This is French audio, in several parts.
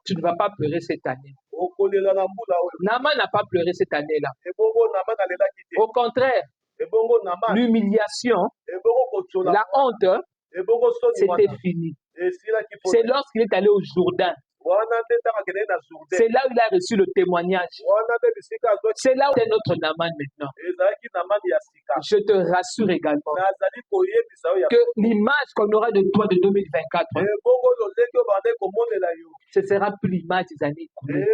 Tu ne vas pas pleurer cette année. Naaman n'a pas pleuré cette année-là. Au contraire, l'humiliation, la honte, c'était fini. C'est lorsqu'il est allé au Jourdain. C'est là où il a reçu le témoignage. C'est là où est notre Naaman maintenant. Je te rassure également que l'image qu'on aura de toi de 2024, ce sera plus l'image des années écoulées.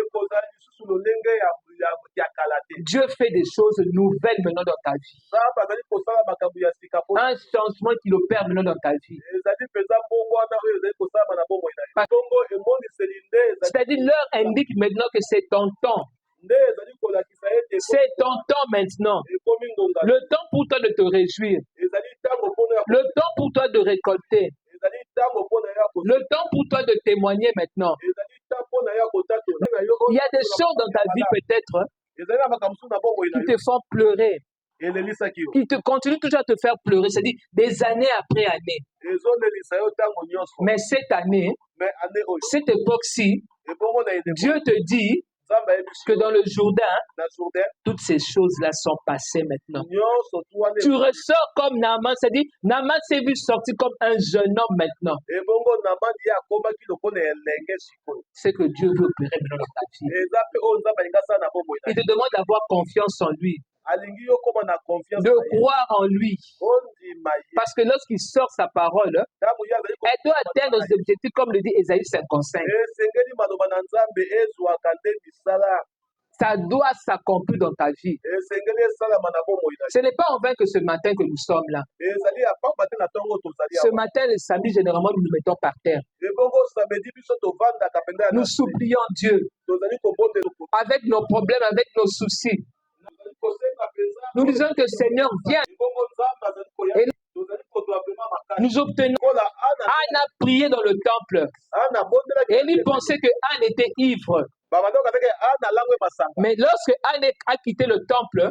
Dieu fait des choses nouvelles maintenant dans ta vie. Un changement qu'il opère maintenant dans ta vie. C'est-à-dire, l'heure indique maintenant que c'est ton temps. C'est ton temps maintenant. Le temps pour toi de te réjouir. Le temps pour toi de récolter. Le temps pour toi de témoigner maintenant. Il y a des choses dans ta vie peut-être qui te font pleurer, qui te continuent toujours à te faire pleurer, c'est-à-dire des années après année. Mais cette année, cette époque-ci, Dieu te dit que dans le Jourdain, toutes ces choses-là sont passées maintenant. Tu ressors comme Naaman, c'est-à-dire Naaman s'est vu sortir comme un jeune homme maintenant. C'est que Dieu veut opérer maintenant dans ta vie. Il te demande d'avoir confiance en lui, de croire en lui. Parce que lorsqu'il sort sa parole, elle doit atteindre ses objectifs comme le dit Ésaïe 55. Ça doit s'accomplir dans ta vie. Ce n'est pas en vain que ce matin que nous sommes là. Ce matin, le samedi, généralement, nous nous mettons par terre. Nous supplions Dieu avec nos problèmes, avec nos soucis. Nous disons que Seigneur, viens. Et nous obtenons. Anne a prié dans le temple. Et il pensait que Anne était ivre. Mais lorsque Anne a quitté le temple,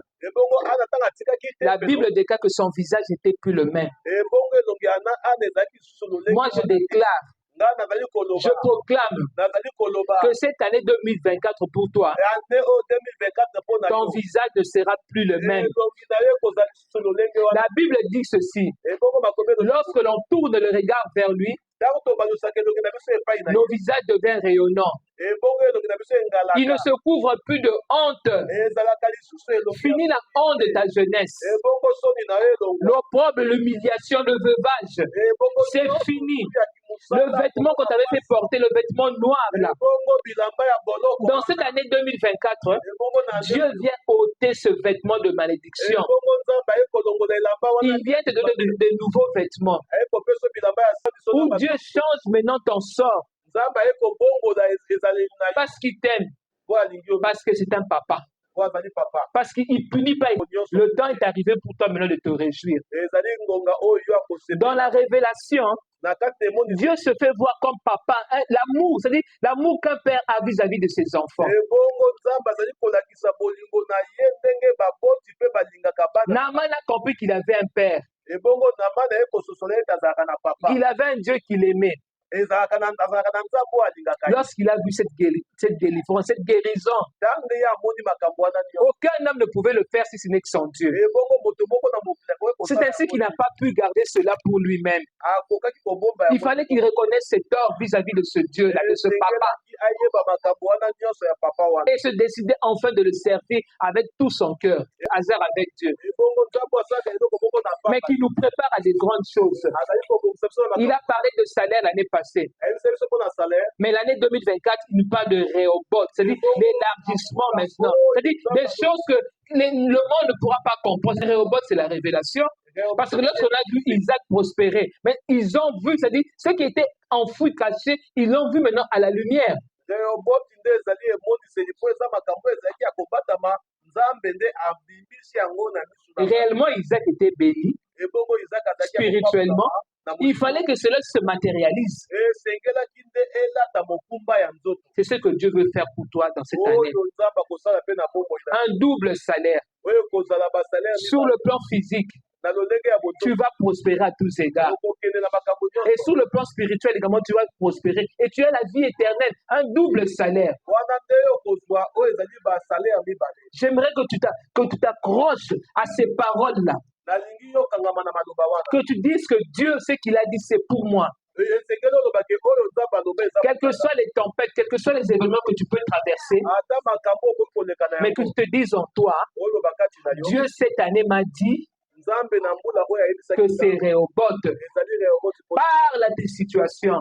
la Bible déclare que son visage n'était plus le même. Moi, je déclare, je proclame que cette année 2024 pour toi, ton visage ne sera plus le même. La Bible dit ceci, lorsque l'on tourne le regard vers lui, nos visages deviennent rayonnants. Il ne se couvre plus de honte. Fini la honte de ta jeunesse. L'opprobre, l'humiliation, le veuvage. C'est fini. Le vêtement qu'on t'avait fait porter, le vêtement noir là. Dans cette année 2024, Dieu vient ôter ce vêtement de malédiction. Il vient te donner de nouveaux vêtements. Où Dieu change maintenant ton sort. Parce qu'il t'aime. Parce que c'est un papa. Parce qu'il ne punit pas. Le temps est arrivé pour toi maintenant de te réjouir. Dans la révélation, Dieu se fait voir comme papa. L'amour, c'est-à-dire l'amour qu'un père a vis-à-vis de ses enfants. Naaman a compris qu'il avait un père. Il avait un Dieu qu'il aimait. Lorsqu'il a vu cette délivrance, cette guérison, aucun homme ne pouvait le faire si ce n'est que son Dieu. C'est ainsi qu'il n'a pas pu garder cela pour lui-même. Il fallait qu'il reconnaisse ses torts vis-à-vis de ce Dieu-là, de ce papa. Et se décider enfin de le servir avec tout son cœur, hasard avec Dieu. Mais qui nous prépare à des grandes choses. Il a parlé de salaire l'année passée. Mais l'année 2024, il nous parle de Rehoboth, c'est-à-dire l'élargissement maintenant. C'est-à-dire des choses que le monde ne pourra pas comprendre. Rehoboth, c'est la révélation. Parce que lorsqu'on a vu Isaac prospérer, mais ils ont vu, c'est-à-dire ceux qui étaient enfouis, cachés, ils l'ont vu maintenant à la lumière. Réellement, Isaac était béni spirituellement. Il fallait que cela se matérialise. C'est ce que Dieu veut faire pour toi dans cette année. Un double salaire. Sur le plan physique, tu vas prospérer à tous égards. Et sur le plan spirituel également, tu vas prospérer. Et tu as la vie éternelle, un double salaire. J'aimerais que tu t'accroches à ces paroles-là. Que tu dises que Dieu, ce qu'il a dit, c'est pour moi. Quelles que soient les tempêtes, quels que soient les événements que tu peux traverser, mais que tu te dises en toi, Dieu cette année m'a dit que c'est Rehoboth. Parle à tes situations.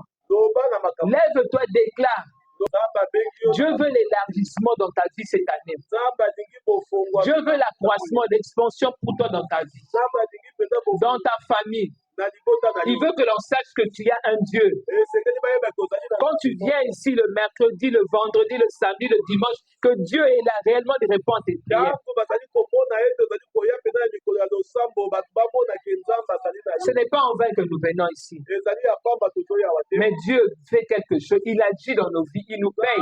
Lève-toi, déclare. Dieu veut l'élargissement dans ta vie cette année. Dieu veut l'accroissement, l'expansion pour toi dans ta vie, dans ta famille. Il veut que l'on sache que tu as un Dieu. Quand tu viens ici le mercredi, le vendredi, le samedi, le dimanche, que Dieu est là réellement de répondre à tes prières. Ce n'est pas en vain que nous venons ici. Mais Dieu fait quelque chose. Il agit dans nos vies. Il nous paye.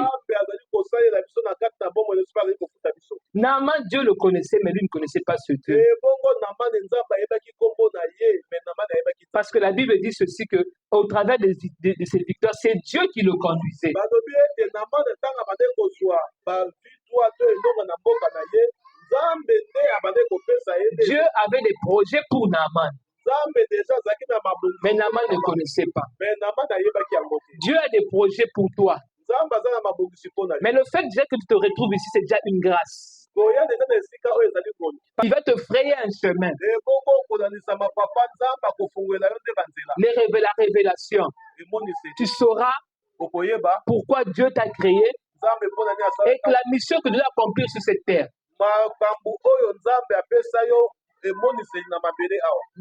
Naaman, Dieu le connaissait, mais lui ne connaissait pas ce Dieu. Parce que la Bible dit ceci, que au travers de ses victoires, c'est Dieu qui le conduisait. Dieu avait des projets pour Naaman. Mais Naaman ne connaissait pas. Dieu a des projets pour toi. Mais le fait déjà que tu te retrouves ici, c'est déjà une grâce. Il va te frayer un chemin. La révélation. Tu sauras pourquoi Dieu t'a créé et que la mission que tu dois accomplir sur cette terre.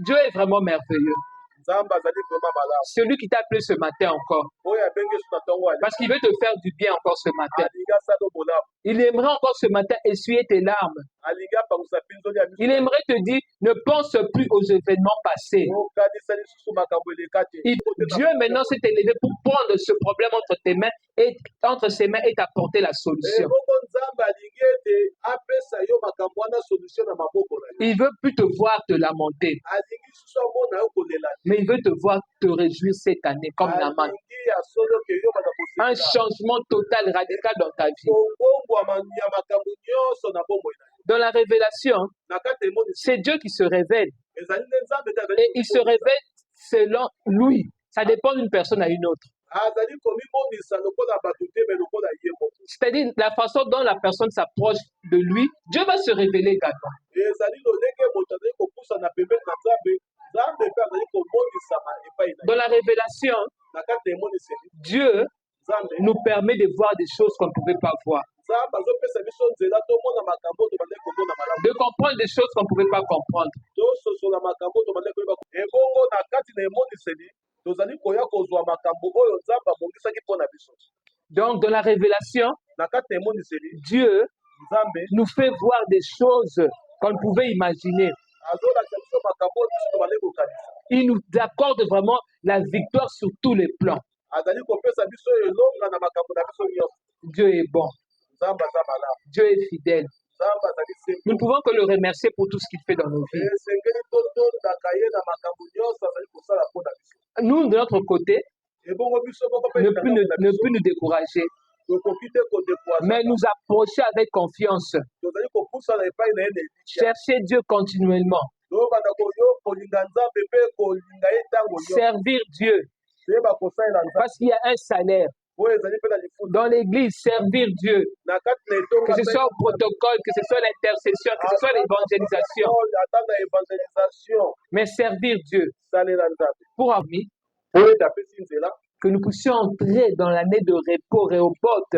Dieu est vraiment merveilleux. Celui qui t'a appelé ce matin encore. Parce qu'il veut te faire du bien encore ce matin. Il aimerait encore ce matin essuyer tes larmes. Il aimerait te dire, ne pense plus aux événements passés. Dieu maintenant s'est élevé pour prendre ce problème entre ses mains et t'apporter la solution. Il veut plus te voir te lamenter. Mais il veut te voir te réjouir cette année comme Naaman. Un changement total, radical dans ta vie. Dans la révélation, c'est Dieu qui se révèle. Et il se révèle selon lui. Ça dépend d'une personne à une autre. C'est-à-dire la façon dont la personne s'approche de lui, Dieu va se révéler également. Dans la révélation, Dieu nous permet de voir des choses qu'on ne pouvait pas voir. De comprendre des choses qu'on ne pouvait pas comprendre. Donc, dans la révélation, Dieu nous fait voir des choses qu'on ne pouvait imaginer. Il nous accorde vraiment la victoire sur tous les plans. Dieu est bon. Dieu est fidèle. Nous ne pouvons que le remercier pour tout ce qu'il fait dans nos vies. Nous, de notre côté, ne plus nous décourager, mais nous approcher avec confiance. Chercher Dieu continuellement. Servir Dieu. Parce qu'il y a un salaire. Dans l'église, servir Dieu. Que ce soit au protocole, que ce soit l'intercession, que ce soit l'évangélisation. Mais servir Dieu. Pour ami, que nous puissions entrer dans l'année de repos, Rehoboth.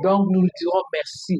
Donc nous lui dirons merci.